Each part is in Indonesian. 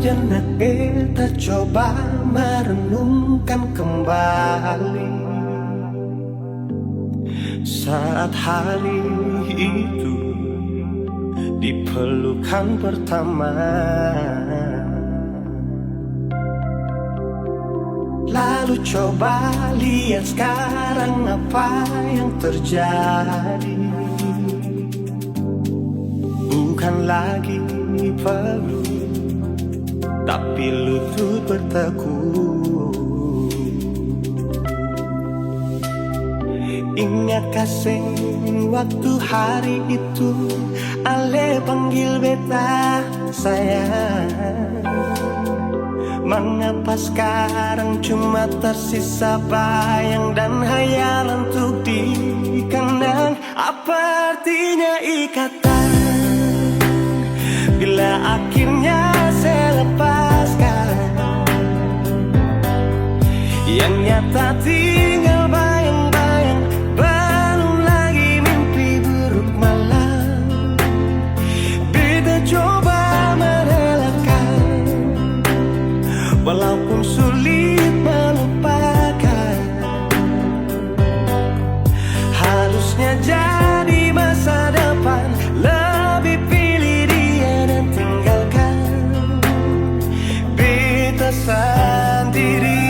Sejenak kita coba merenungkan kembali saat hari itu di pelukan pertama. Lalu coba lihat sekarang apa yang terjadi. Bukan lagi peluk, tapi lutut bertekuk. Ingat kasih waktu hari itu Ale panggil beta sayang. Mengapa sekarang cuma tersisa bayang dan hayalan untuk dikenang? Apa artinya ikatan bila akhirnya saya lepaskan? Yang nyata tinggal bayang-bayang, belum lagi mimpi buruk malam. Beta coba merelakan, walaupun sulit melupakan. Harusnya jadi masa depan, lebih pilih dia dan tinggalkan beta sendiri.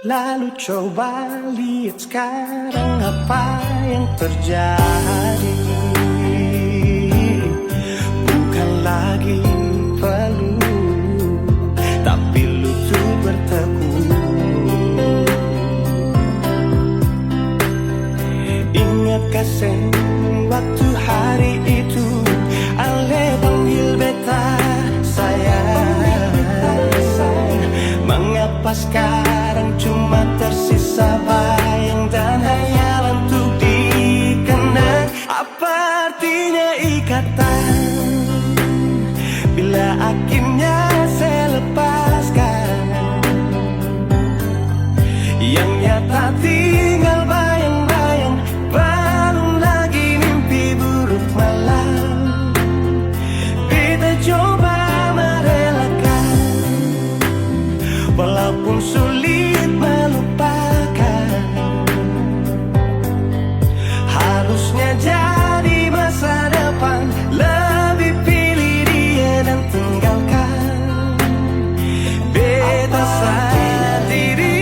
Lalu coba lihat sekarang apa yang terjadi. Bukan lagi peluk, tapi lutut bertekuk. Ingat kasih waktu hari itu Ale panggil beta sayang. Mengapa sekarang cuma tersisa bayang dan hayalan untuk dikenang? Apa artinya ikatan bila akhirnya saya lepaskan? Yang nyata tinggal bayang-bayang, belum lagi mimpi buruk malam. Kita coba merelakan, walaupun sulit melupakan. Harusnya jadi masa depan, lebih pilih dia dan tinggalkan beta sendiri.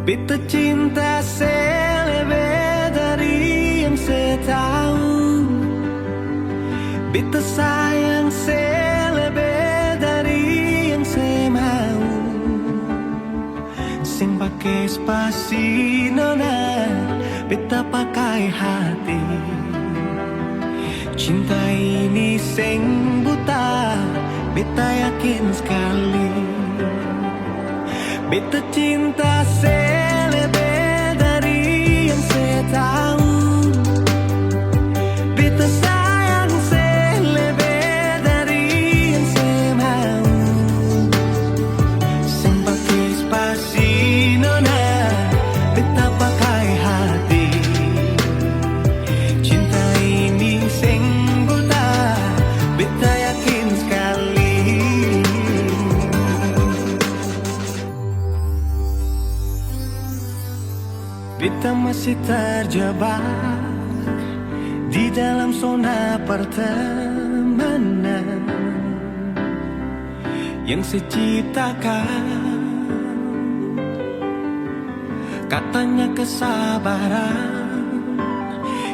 Beta cinta selebih dari yang saya tahu. Beta sayang selebih dari yang saya mau. Sing pakai spasi nona, beta pakai hati. Cinta ini sing buta, beta yakin sekali. Beta cinta selebih dari yang saya tahu. Beta sayang selebih dari yang saya mau. masih terjebak di dalam zona pertemanan yang saya ciptakan. Katanya kesabaran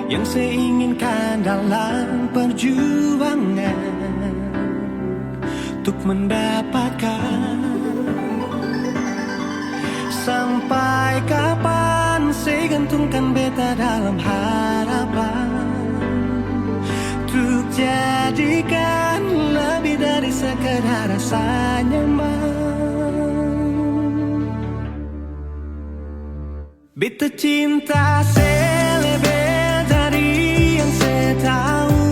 yang saya inginkan dalam perjuangan untuk mendapatkan. Sampai kapan saya gantungkan beta dalam harapan untuk jadikan lebih dari sekedar rasa nyaman. Beta cinta saya lebih dari yang saya tahu.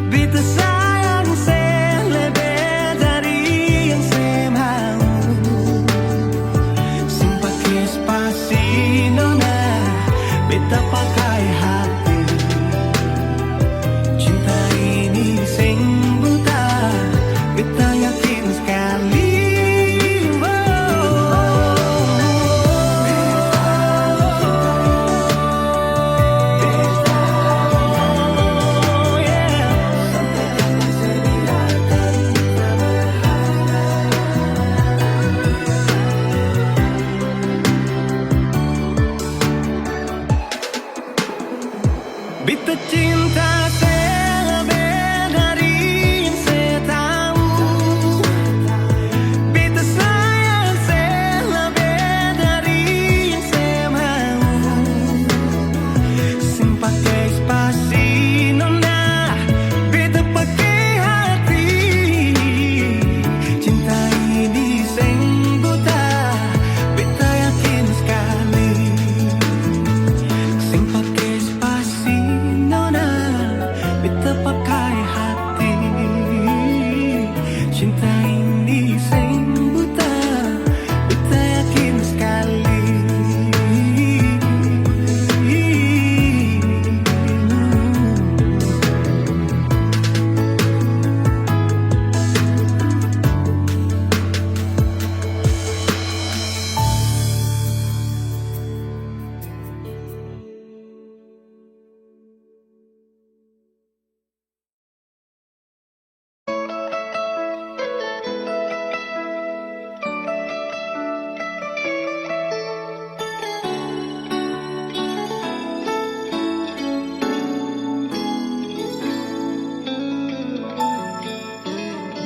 Beta sayang saya lebih dari yang saya mau. Pakai spasi nona, beta pakai hati. Cinta ini sing buta, beta yakin sekali. Beta cinta saya lebih dari yang saya tahu. Beta sayang saya lebih dari yang saya mau. Sing pakai spasi nona, beta pakai hati. Cinta ini sing buta, beta yakin sekali. Sing pakai spasi nona, beta pakai hati. Cinta ini sing buta, beta yakin sekali.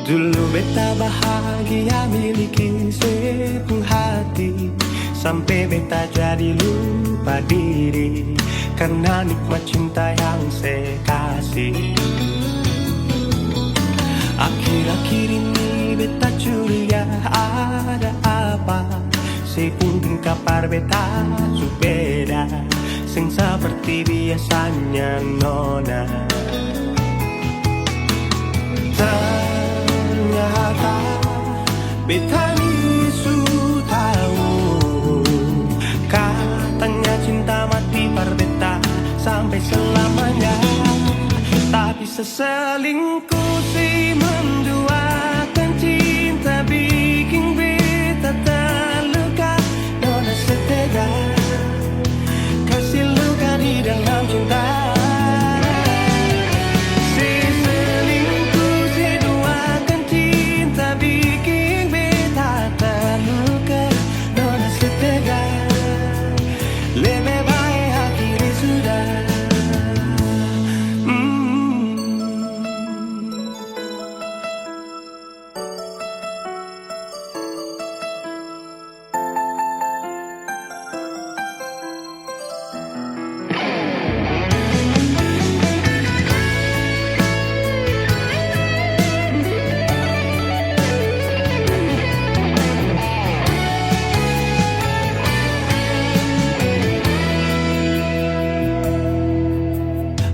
Dulu beta bahagia miliki sepenuh hati, sampai beta jadi lupa diri karena nikmat cinta yang saya kasih. Akhir-akhir ini beta curiga ada apa. Saya pun tingkapar beta subeda, sing seperti biasanya nona. Ternyata beta ni su tahu, katanya cinta mati par beta sampai selamanya. Tapi seselingkuh si menduakan cinta bikin beta terluka. Nona setega kasih luka di dalam cinta.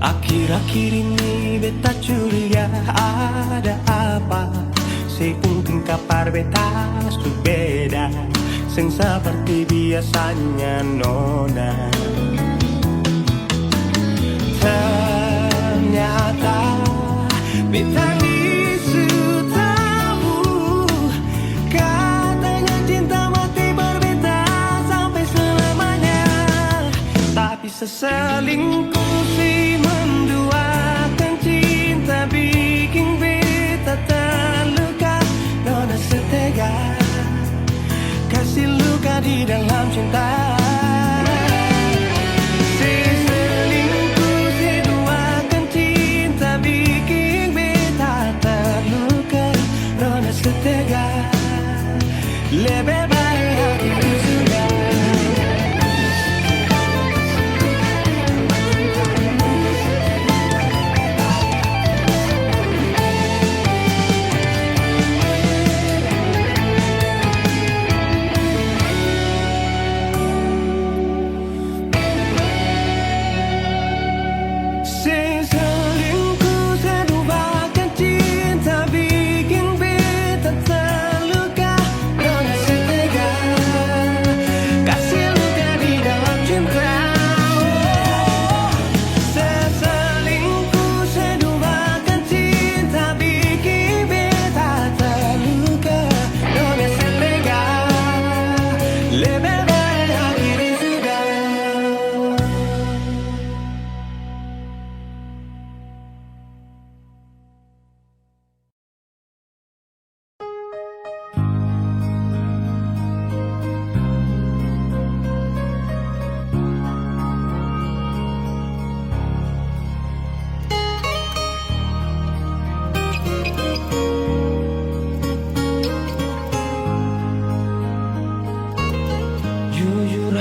Akhir-akhir ini beta curiga ada apa. Saya pun tingkapar beta su beda, sing seperti biasanya nona. Ternyata beta ni su tahu, katanya cinta mati berbeda sampai selamanya. Seselingkuh si menduakan cinta bikin beta terluka. Nona setega kasih luka di dalam cinta. Seselingkuh si duakan cinta bikin beta terluka. Nona setega lebih baik aku sudah.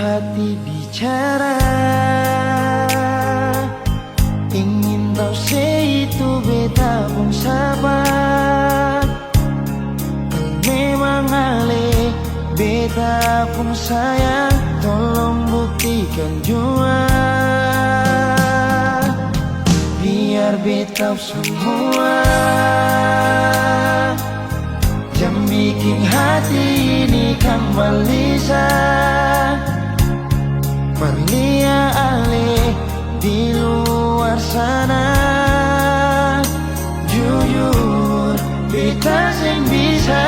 Hati bicara, ingin tahu itu beta pun sabar. Memang ale beta pun sayang, tolong buktikan jua. Biar beta semua jam bikin hati ini kembali Perlia ale di luar sana. Jujur beta sing bisa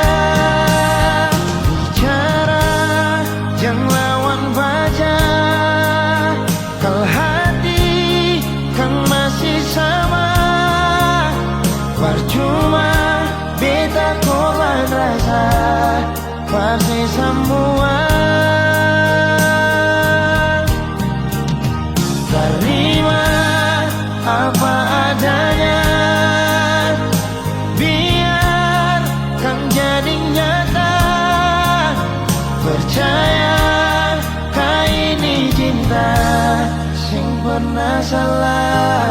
bicara, jangan lawan baca. Kalau hati kan masih sama, percuma beta korban rasa pasti semua. Terima apa adanya, biar kan jadi nyata. Percaya kau ini cinta sing pernah salah.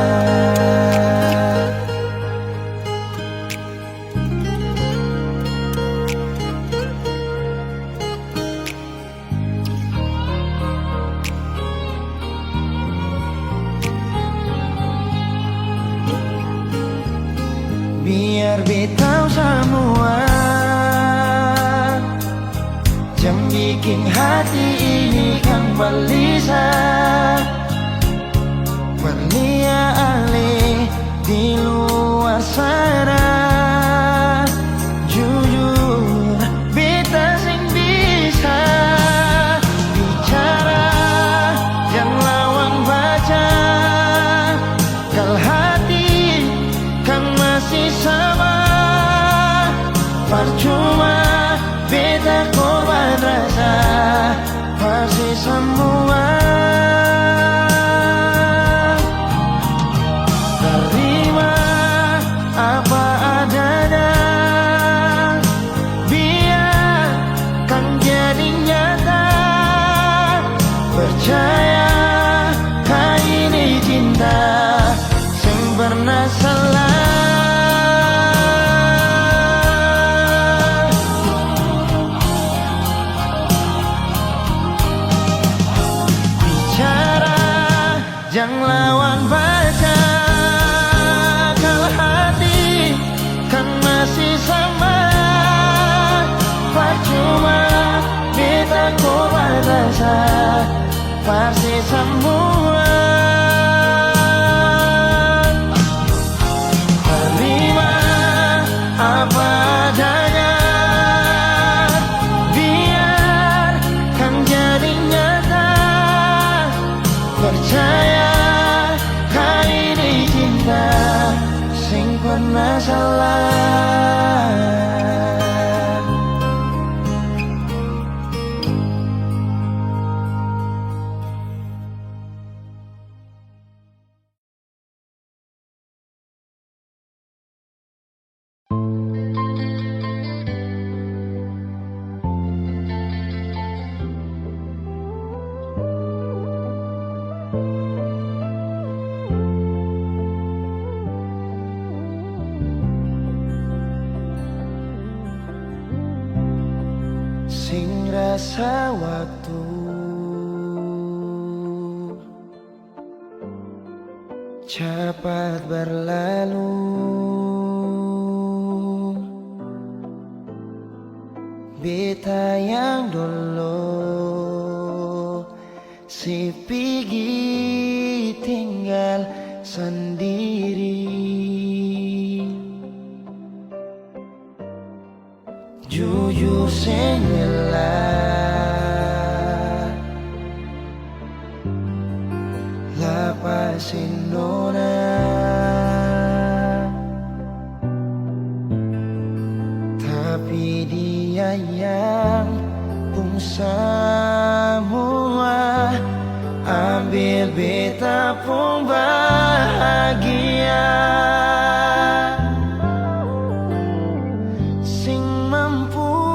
Biar beta semua jam bikin hati ini kan balisa. Perlia ale di luar sana. Jujur beta sing bisa bicara, jangan lawan baca. Kalau hati kan masih sama, percuma beta korban rasa pasti semua. Terima apa adanya, biar kan jadi nyata. Percaya kau ini cinta sing pernah salah. Jangan lawan baca, kalau hati kan masih sama. Percuma beta korban rasa pasti semua. Terima apa adanya, biar kan jadi nyata. percaya ini cinta sing pernah salah. Sing rasa waktu cepat berlalu, beta yang dulu si pergi tinggal sendiri. Jujur sing lapasin nona, tapi dia yang pun semua ambil beta pun bahagia. Sing mampu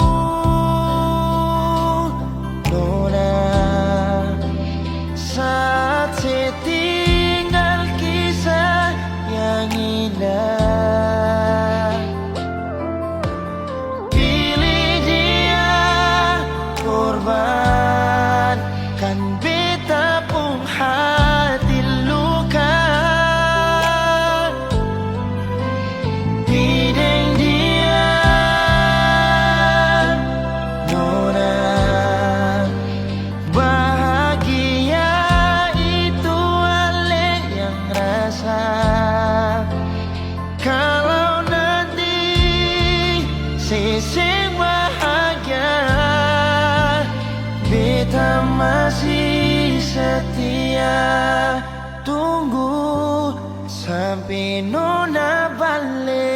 nona saat setinggal kisah yang indah. Pilih dia korbankan beta pun hati luka. Bideng dia nona bahagia itu ale yang rasa. Kalau nanti seseng bahagia, beta masih setia tunggu sampai nona balik.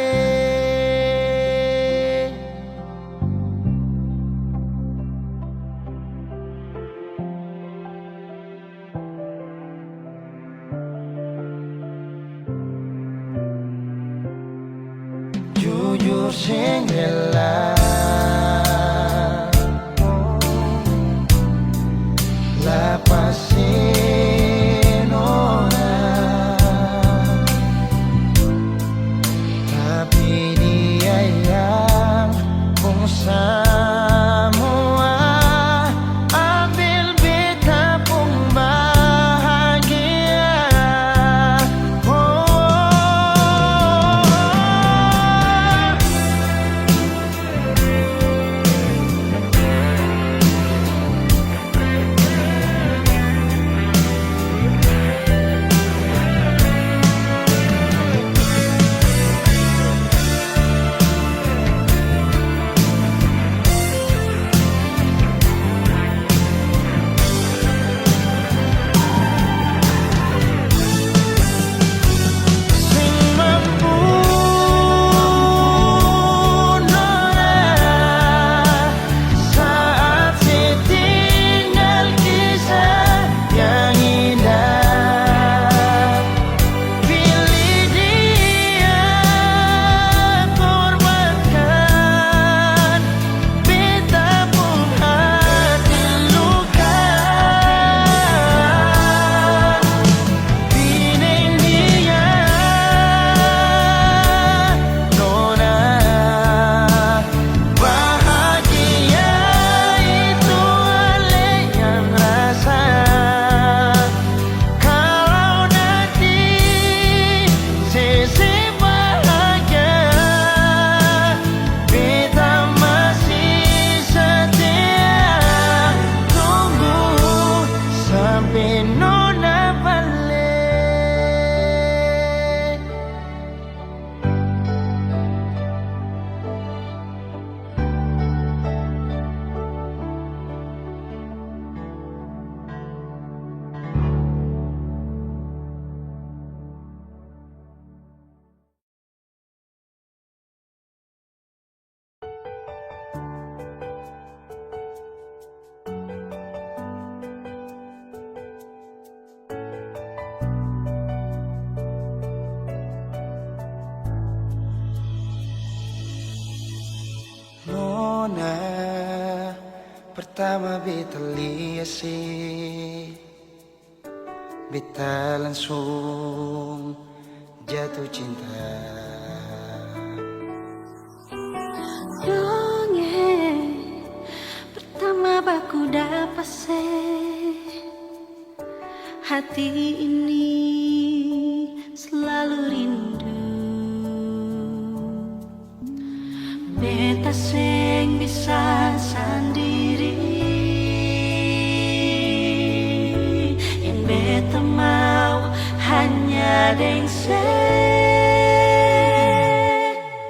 Jujur sing rela lapasin nona, tapi dia yang pun semua ambil beta pun bahagia. Pertama beta liasi, beta langsung jatuh cinta. Dongeng pertama baku dapat hati ini selalu rindu. Beta sing bisa sendiri, yang beta mau hanya deng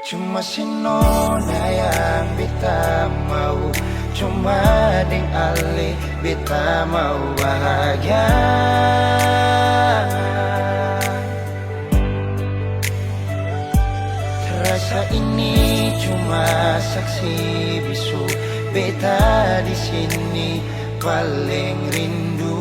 Cuma si nona yang beta mau, cuma deng ale beta mau bahagia. Terasa ini cuma saksi bisu, beta di sini paling rindu.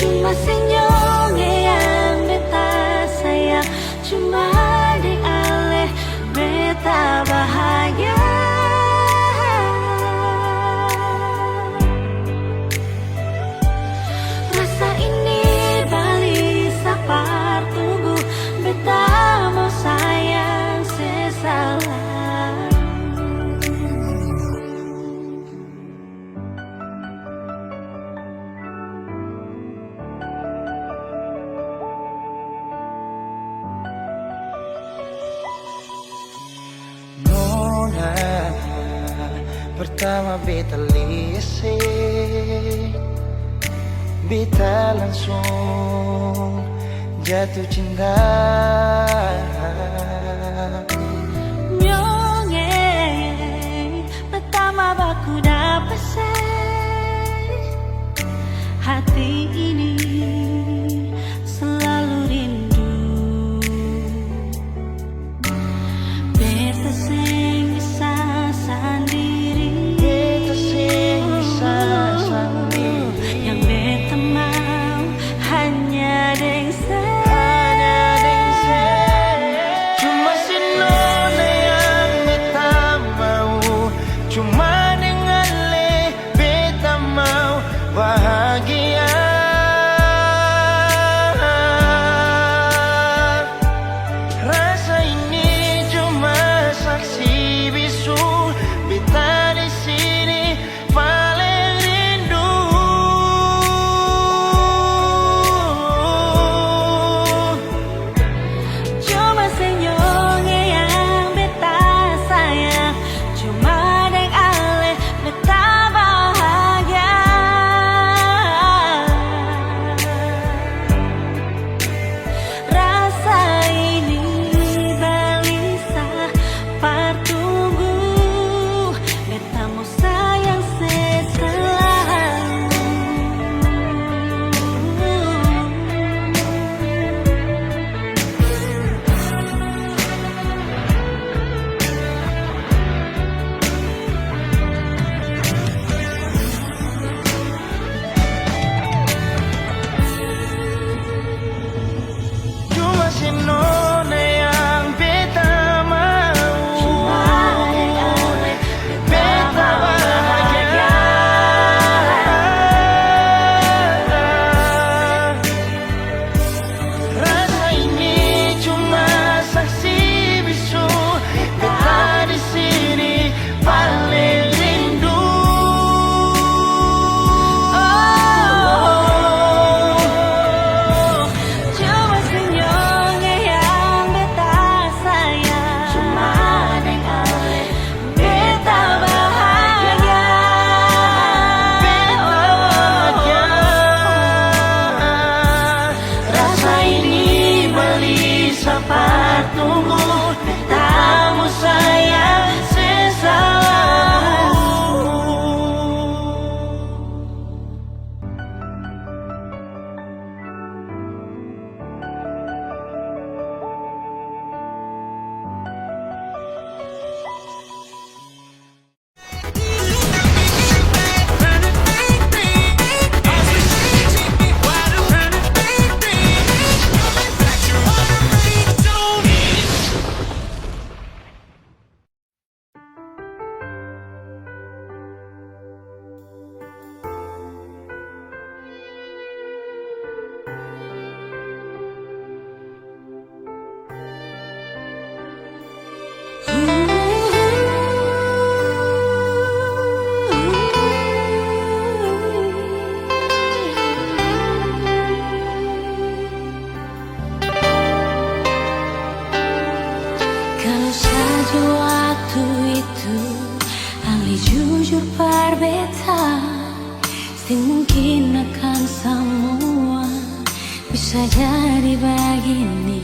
Cuma senyum yang beta sayang, cuma di aleh beta bahagia. Rasa ini balik sapar tubuh, beta mau sayang sesalah. Nona, pertama beta liasi, beta langsung jatuh cinta. Nyongeng pertama baku dapat hati ini selalu rindu. Beta sing bisa sendiri, Beta sing bisa sendiri, yang beta mau hanya deng cuma si nona yang beta mau, cuma dengan le jujur berbeda, sing mungkin akan semua bisa jadi begini.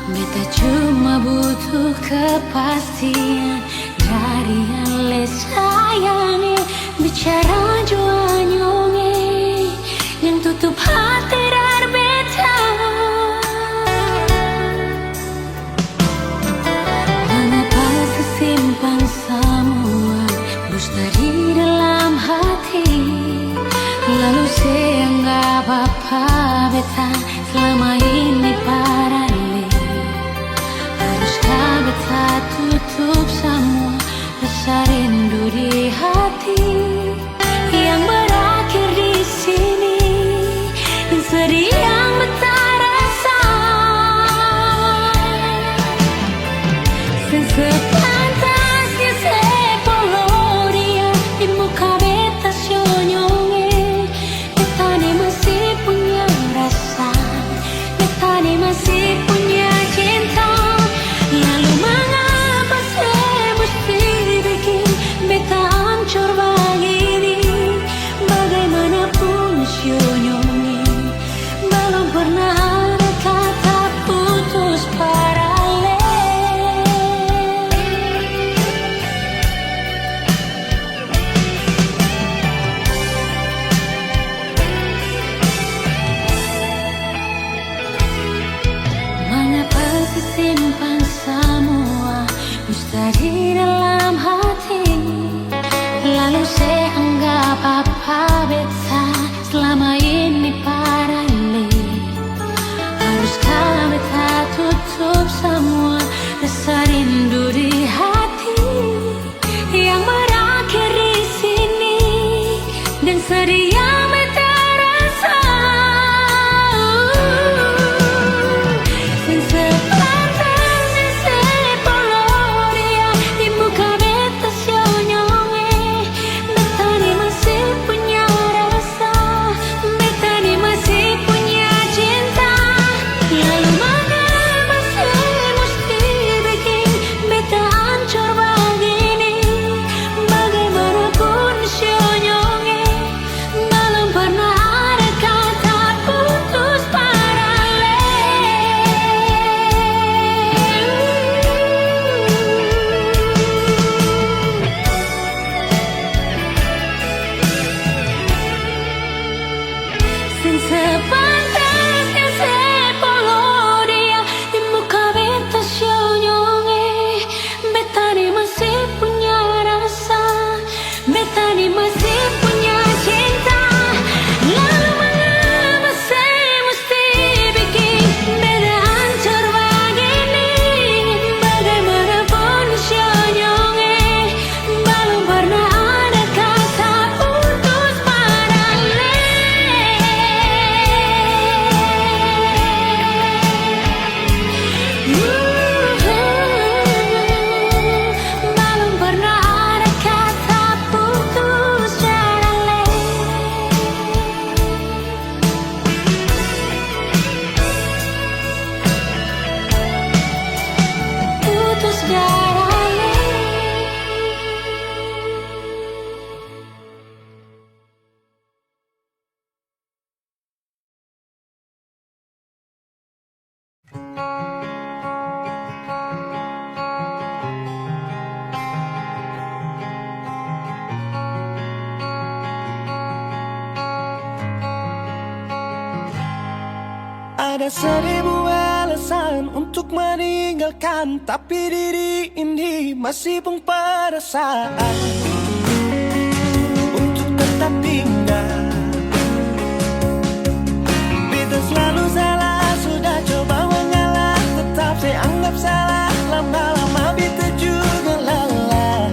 Beta cuma butuh kepastian dari yang le sayangi. Bicara jua nyonge yang tutup hati dari beta. Mengapa sesimpan semua bus dari dalam hati, lalu saya anggap apa beta selama ini paralel. Haruskah beta tutup semua rasa rindu di hati yang berakhir di sini, dan sedih yang beta rasa. Sepantasnya sepuluh dia di muka beta senyonge. Beta ni masih punya rasa, beta ni masih punya cinta. Lalu mengapa saya mesti bikin beta hancur begini? Bagaimanapun senyonge, belum pernah ada kata putus paralel. Mengapa disimpan semua dusta di dalam hati, lalu saya anggap apa beta selama ini paralel. Haruskah beta tutup semua rasa rindu di hati yang berakhir di sini, dan sedih yang beta rasa. Sepantasnya sepuluh dia di muka beta senyonge. Beta ni masih punya rasa, beta ni masih punya cinta. Lalu mengapa saya mesti bikin beta hancur begini? Bagaimanapun senyonge, belum pernah ada kata putus paralel. Sepantasnya sepuluh dia di muka beta senyonge. Beta ni masih punya rasa, beta ni masih punya cinta. Lalu mengapa saya mesti bikin beta hancur begini? Bagaimanapun senyonge, belum pernah ada kata putus paralel. Belum pernah ada kata putus paralel. Putus paralel. Ada seribu alasan untuk meninggalkan, tapi diri ini masih pun perasaan untuk tetap tinggal. Beta selalu salah, sudah coba mengalah, tetap saya anggap salah. Lama-lama beta juga lelah.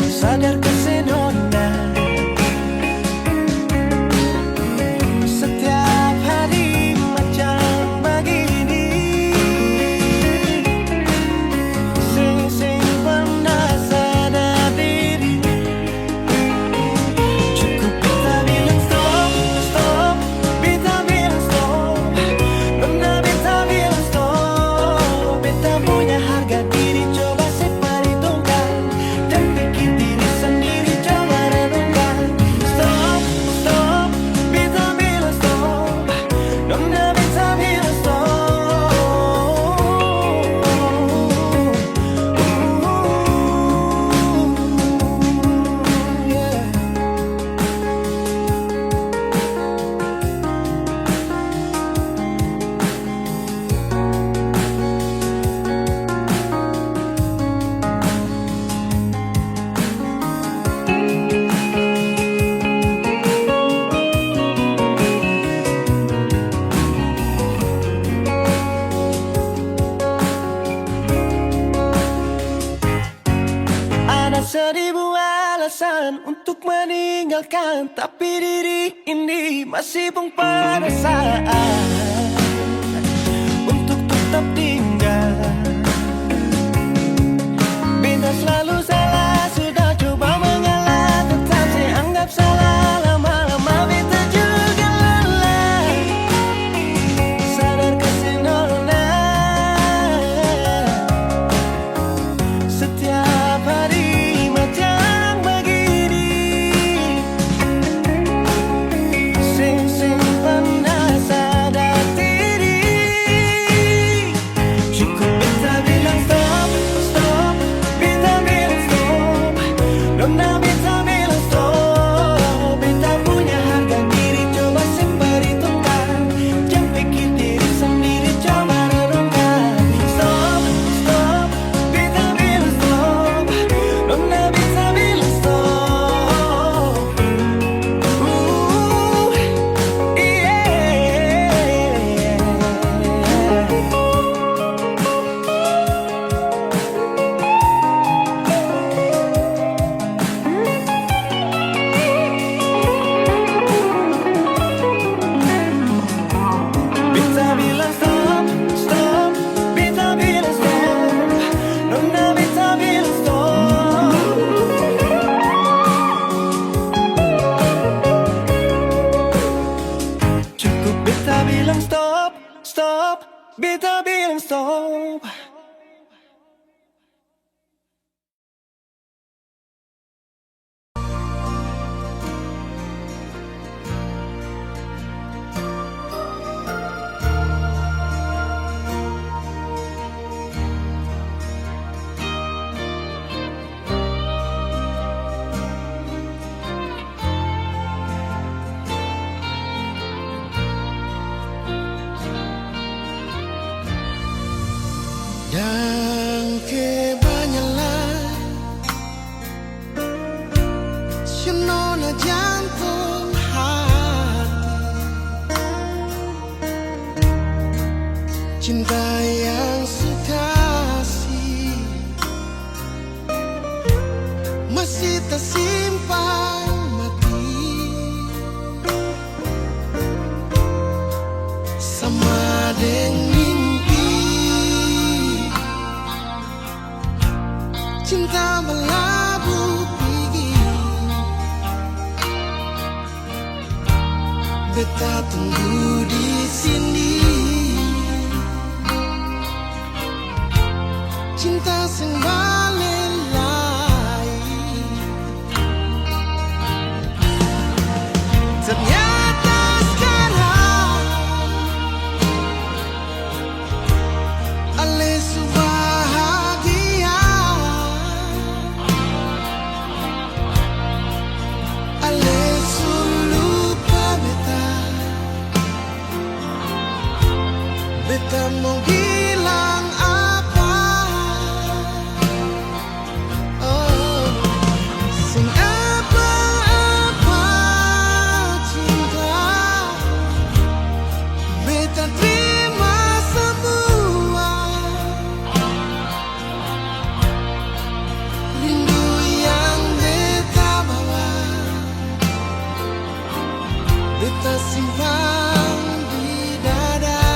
Sadar kesenona setiap hari macam begini. Sing pernah sadar diri, cukup beta bilang stop, stop. Beta bilang stop, benar beta bilang stop. Beta punya harga diri, coba saya perhitungkan dan pikir seribu alasan untuk meninggalkan, tapi diri ini masih pun perasaan untuk tetap tinggal. Bintang selalu salah, sudah coba mengalah, tetap saya anggap salah. Lama-lama bintang juga lelah, sadar kesenona. Setiap hari macam begini, sing pernah sadar diri. Cukup beta bilang stop, stop, beta bilang stop. Nona beta bilang stop. Beta punya harga diri, coba seperhitungkan. Jangan pikir diri sendiri, coba renungkan. Stop, stop, beta bilang stop. Nona beta bilang stop. Beta bilang stop, stop, beta bilang stop. Nona beta bilang stop. Cukup beta bilang stop, stop, beta bilang stop. Dan kebanyakan senona jantung hati, cinta yang sekasih masih tersimpan mati sama dengan cinta melabuh pergi. Beta tunggu di sini, cinta sing balelai. Ternyata sekarang ale bahagia, ale lupa beta. Beta mau bilang apa? Oh, sing apa-apa cinta. Beta terima semua. Rindu yang beta bawa, beta simpan di dada.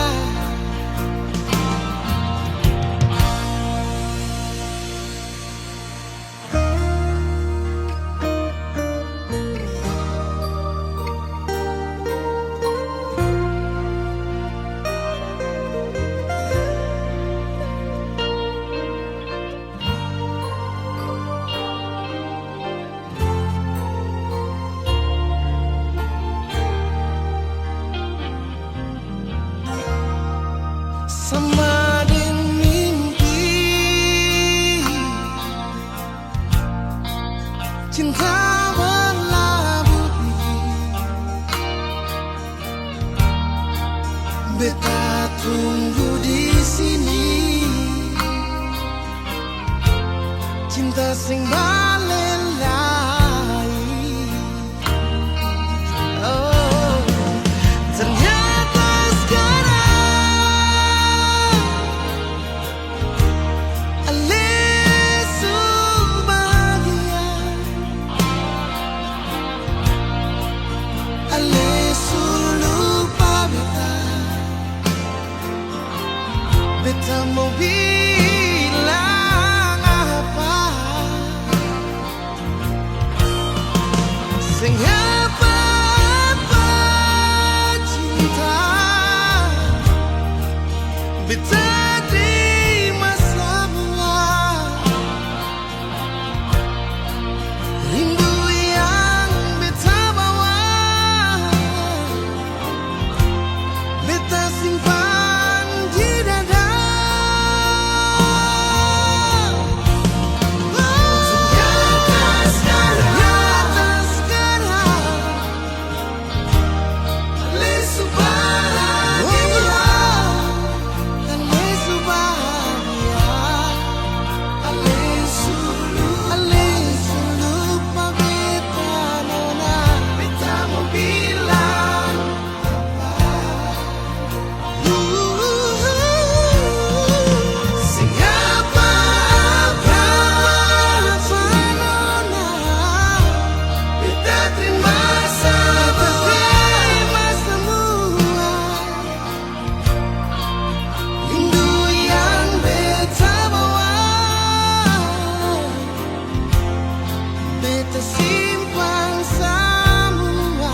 Sama dengan mimpi, cinta berlabuh pergi. Beta tunggu di sini, cinta sing balelai. Oh, ternyata sekarang ale bahagia. Sing apa-apa cinta beta terima semua. Rindu yang beta bawa, beta simpan di dada. Simpan semua.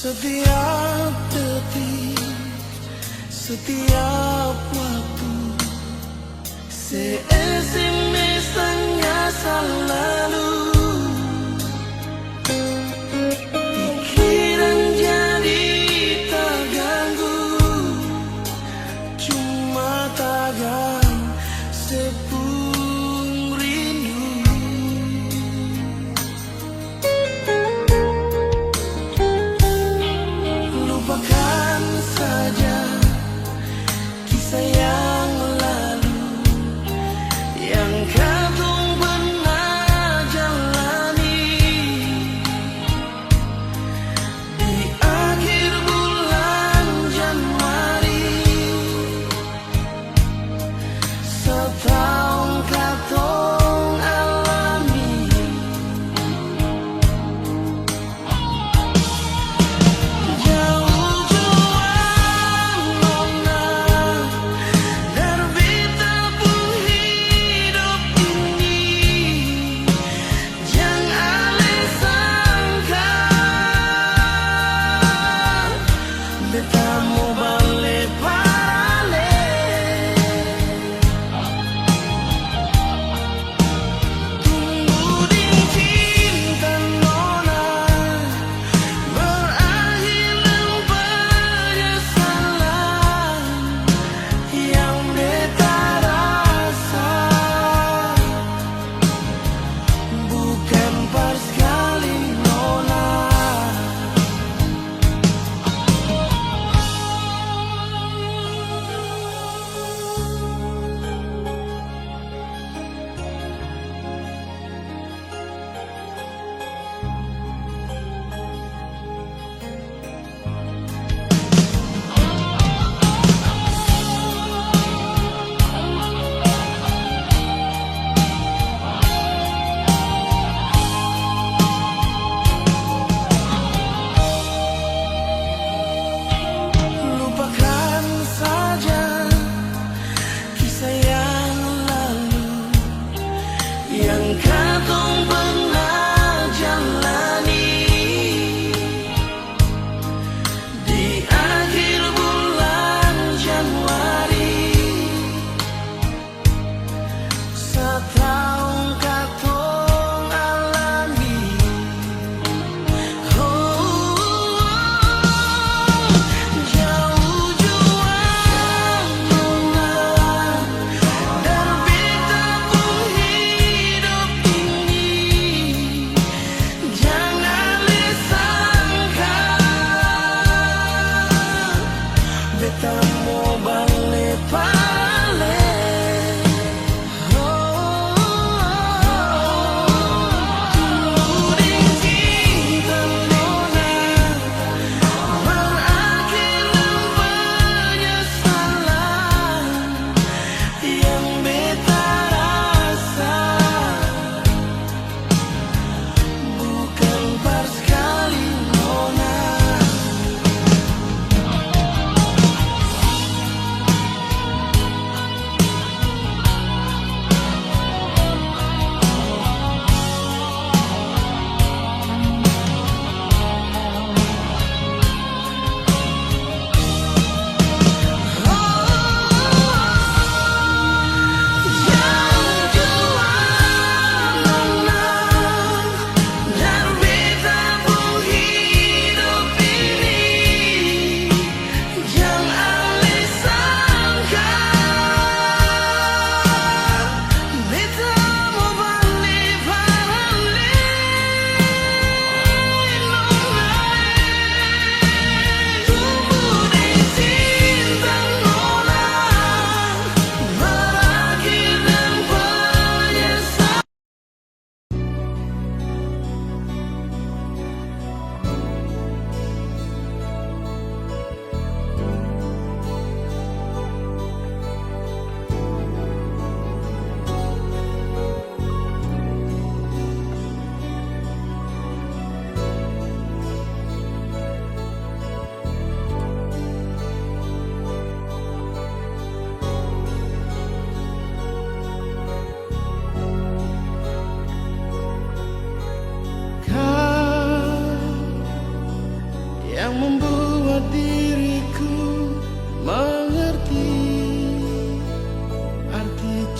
Setiap detik, setiap waktu, se-SMS tanya selalu. Pikiran jadi terganggu, cuma tagan sepung rindu. Lupakan saja kisah yang lalu yang kadung pernah jalani. Di akhir bulan Januari, setahun katong alami. Jauh juang nona dari beta pun hidup ini. Jangan ale sangka beta mau balik balik.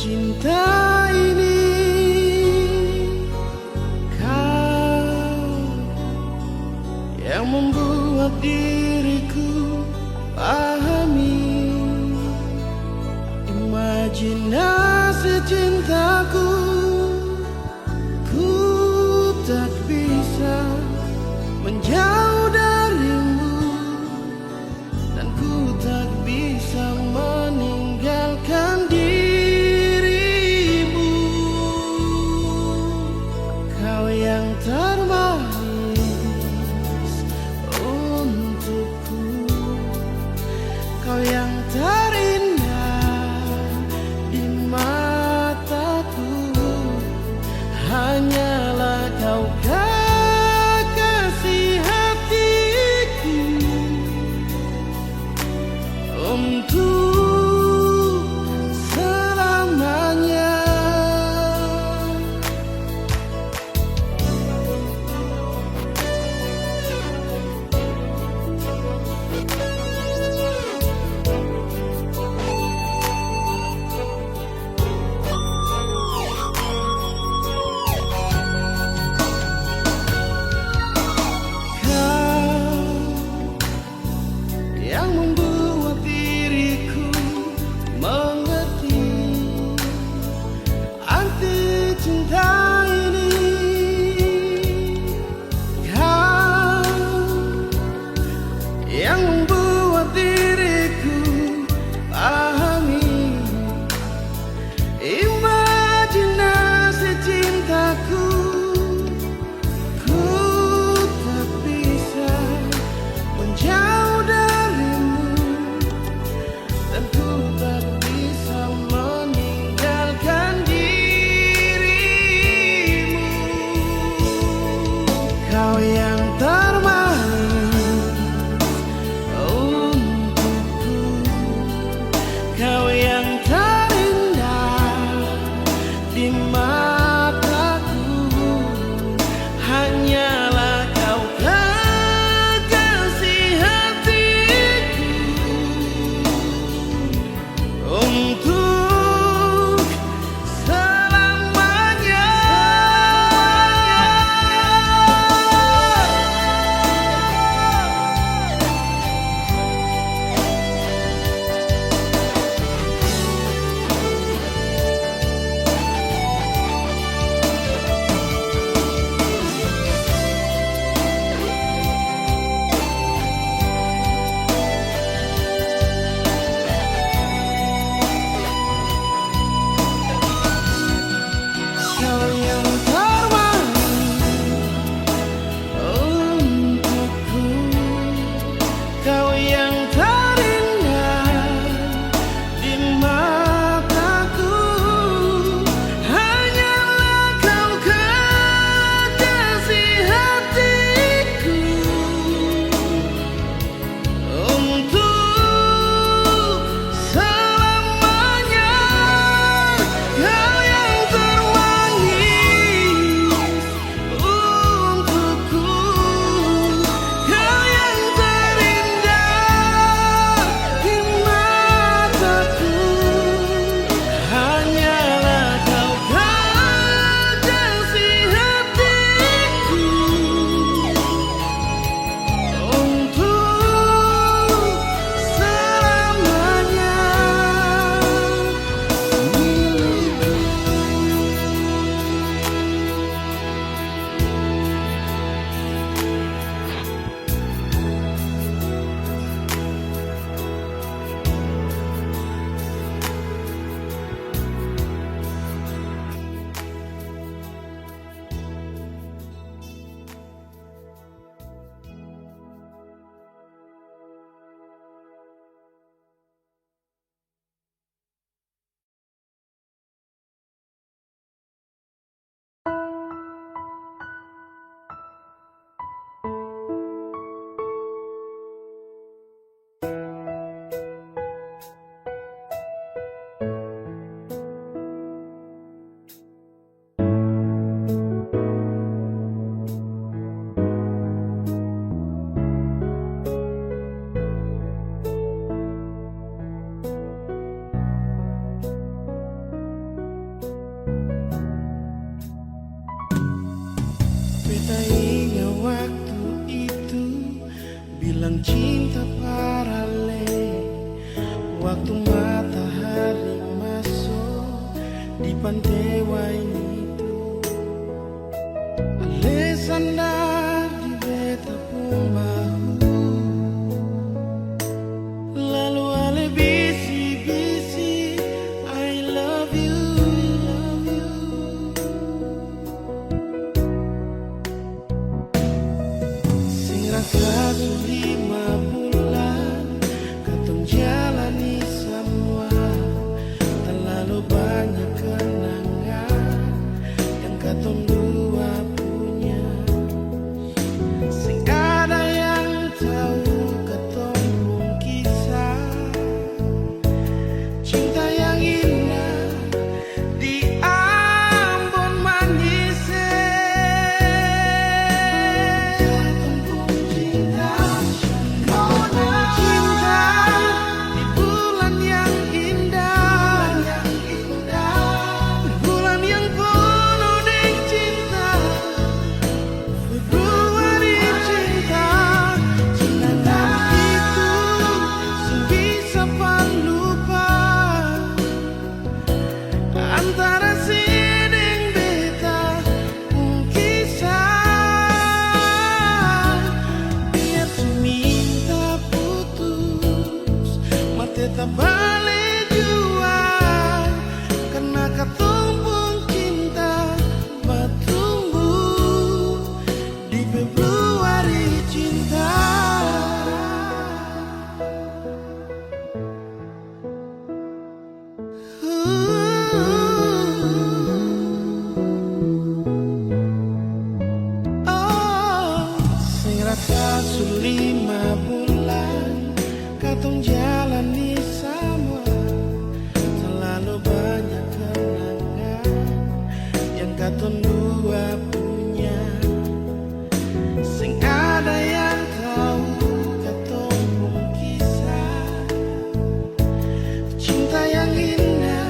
cinta ini kau yang membuat diriku pahami imajinasi cintaku. Ku tak bisa menjauh darimu dan ku tak bisa meninggalkan dirimu. Kau yang termanis untukku, kau yang terindah di mataku. Beta ingat waktu itu bilang cinta paralel, waktu matahari masuk di pantai Waini itu. Ale sandar di beta pun bahu, lalu ale bisi-bisi I love you, love you. Sing rasa 5 bulan katong jalani semua, terlalu banyak kenangan yang katong dua punya. Sing ada yang tahu katong pun kisah cinta yang indah di Ambon manis. Katong pun cinta, katong cinta di bulan yang indah, bulan yang penuh dengan cinta. Februari cinta, cinta itu sing bisa lupa antara siding beta pun kisah. Biar seminta putus, mati tak balik jua, karena katong pun cinta bertumbuh di Februari cinta. Sing rasa 5 bulan katong jalani sama, terlalu banyak kenangan yang katong dua punya. Sing ada yang tahu katong pun kisah cinta yang indah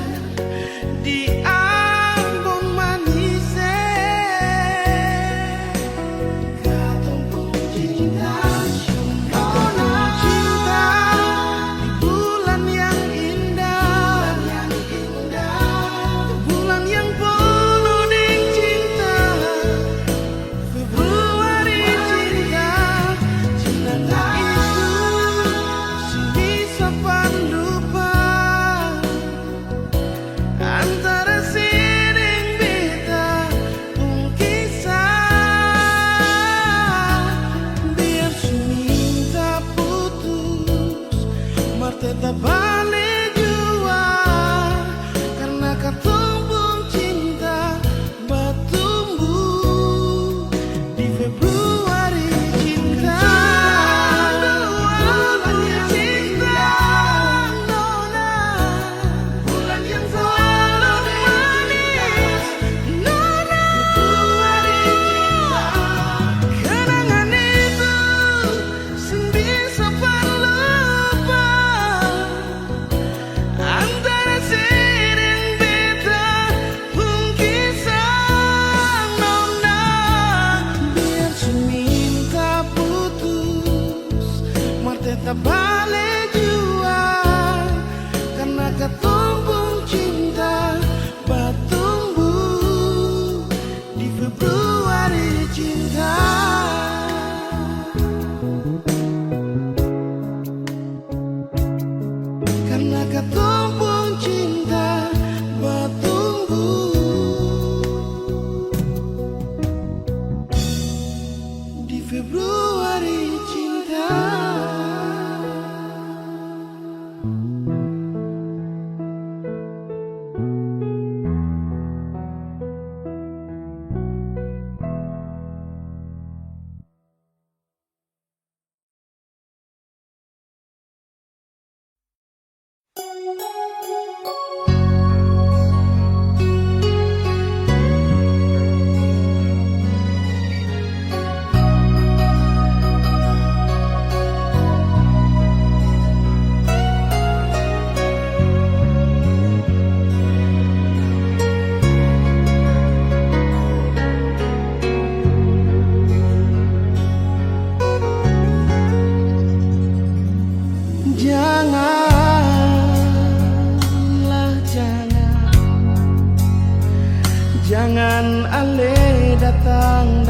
Jangan ale datang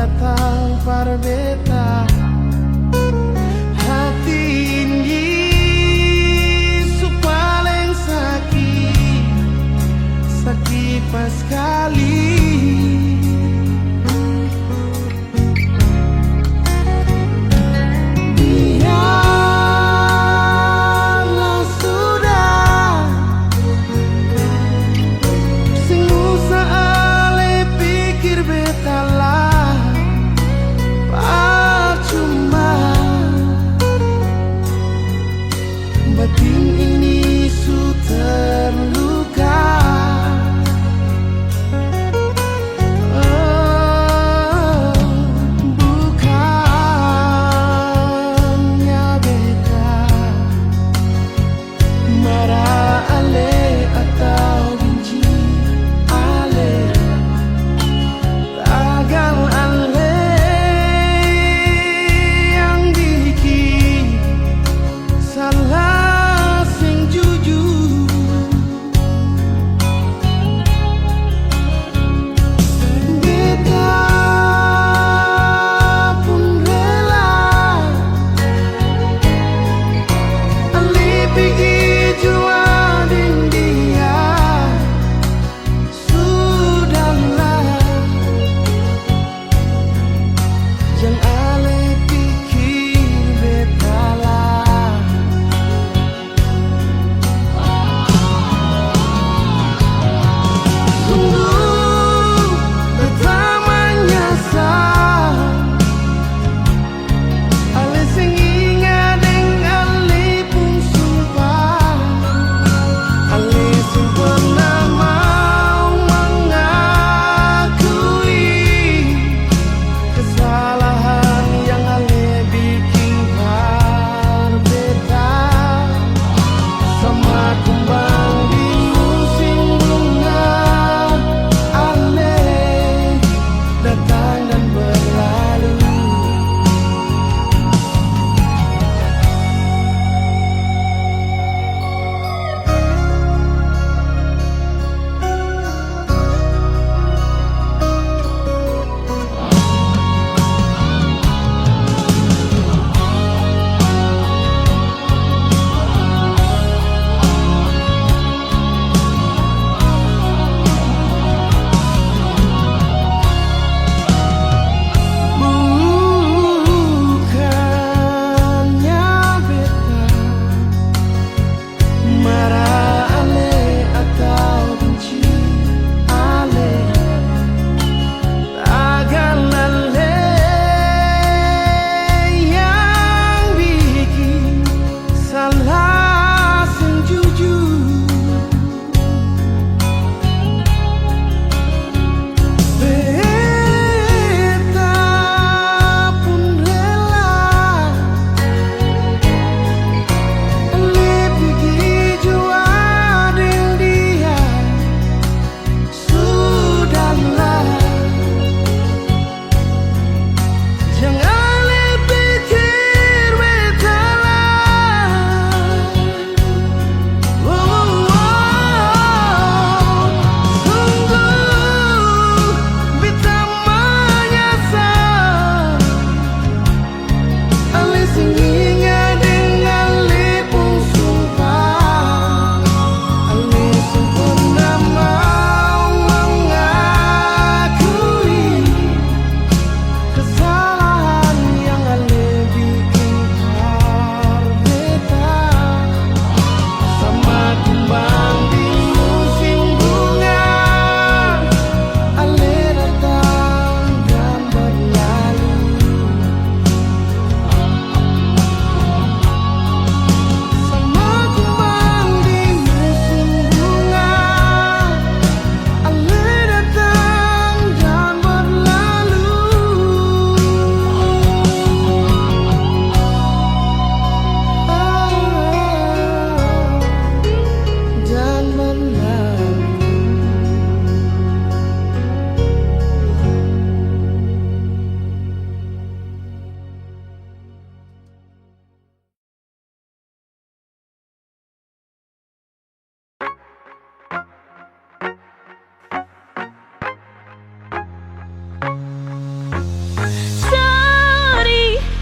par beta hati ini paling sakit pas kali. Biarlah sudah, sing usah ale pikir beta lah.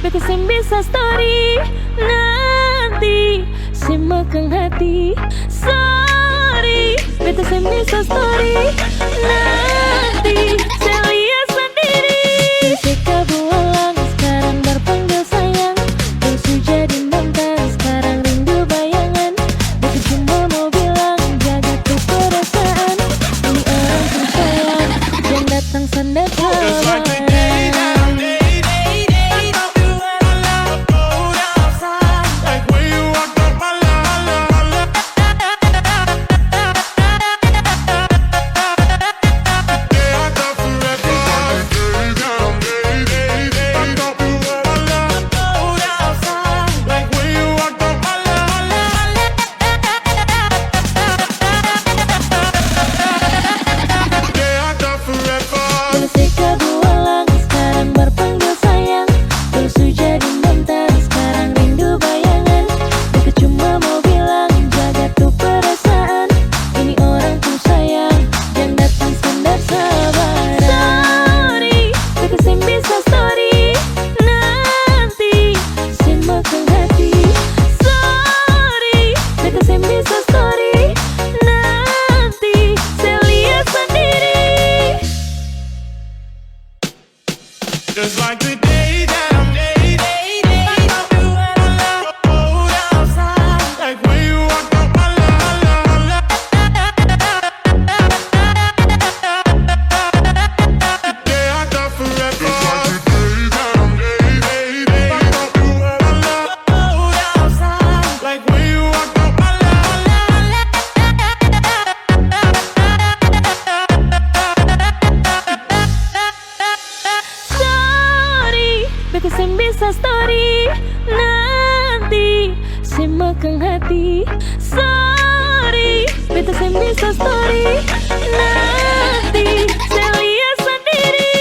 beta sing bisa story nanti semakan hati. Sorry, beta sing bisa story nanti saya lihat sendiri. Ketika bualang sekarang berpanggil sayang, terus jadi mantan sekarang rindu bayangan. Beta cuma mau bilang jaga tuh perasaan. Ini orang tuh sayang yang datang sandar kawan. Just like the day that I'm dating, like when you walked up my line. The day I thought forever. Just like the day that I'm dating, like when you walked up my line. Beta sing bisa story nanti semakan hati. Sorry, beta sing bisa story nanti saya lihat sendiri.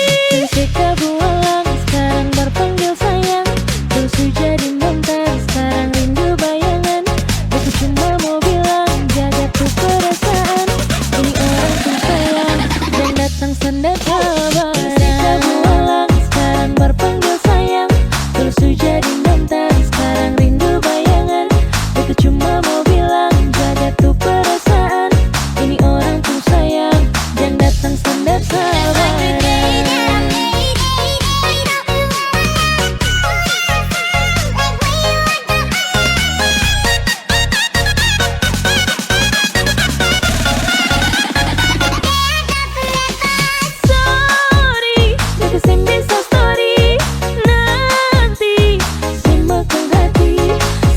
Ketika bualang sekarang berpanggil sayang, terus jadi mantan sekarang rindu bayangan. Beta cuma mau bilang jaga tuh perasaan. Ini orang tuh sayang yang datang sandar kabar. Ketika bualang sekarang berpanggil sayang, terus jadi mantan sekarang rindu bayangan. Beta cuma mau bilang jaga tuh perasaan. Ini orang tuh sayang yang datang standar sabaran. Sorry, beta sing bisa story nanti semakan hati.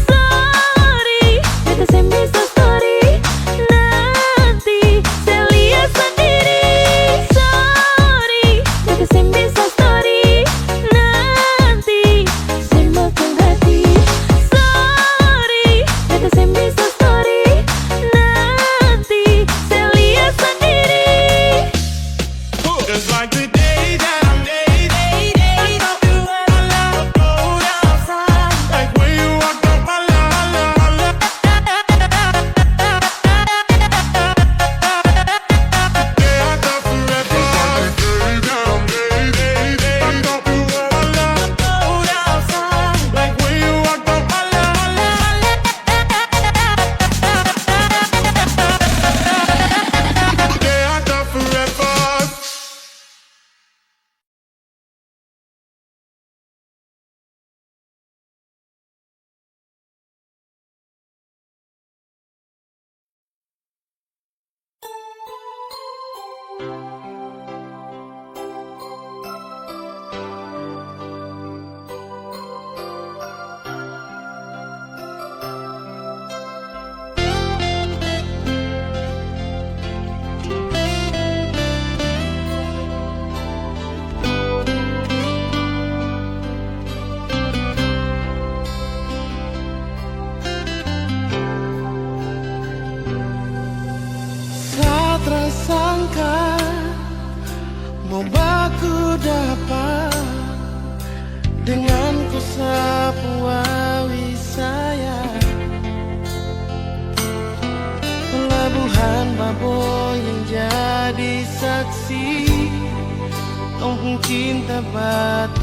Sorry, beta sing bisa story nanti saya lihat sendiri. Sorry, beta sing bisa story nanti semakan hati. Sorry, beta sing bisa story nanti saya lihat sendiri. Just like the day that I'm dating, like when you walked up my line. The day I thought forever. Like when you walked up my line. The day I thought forever. Sangka mau baku dapat dengan ku sapu awi saya. Pelabuhan Baboy yang jadi saksi tong cinta batu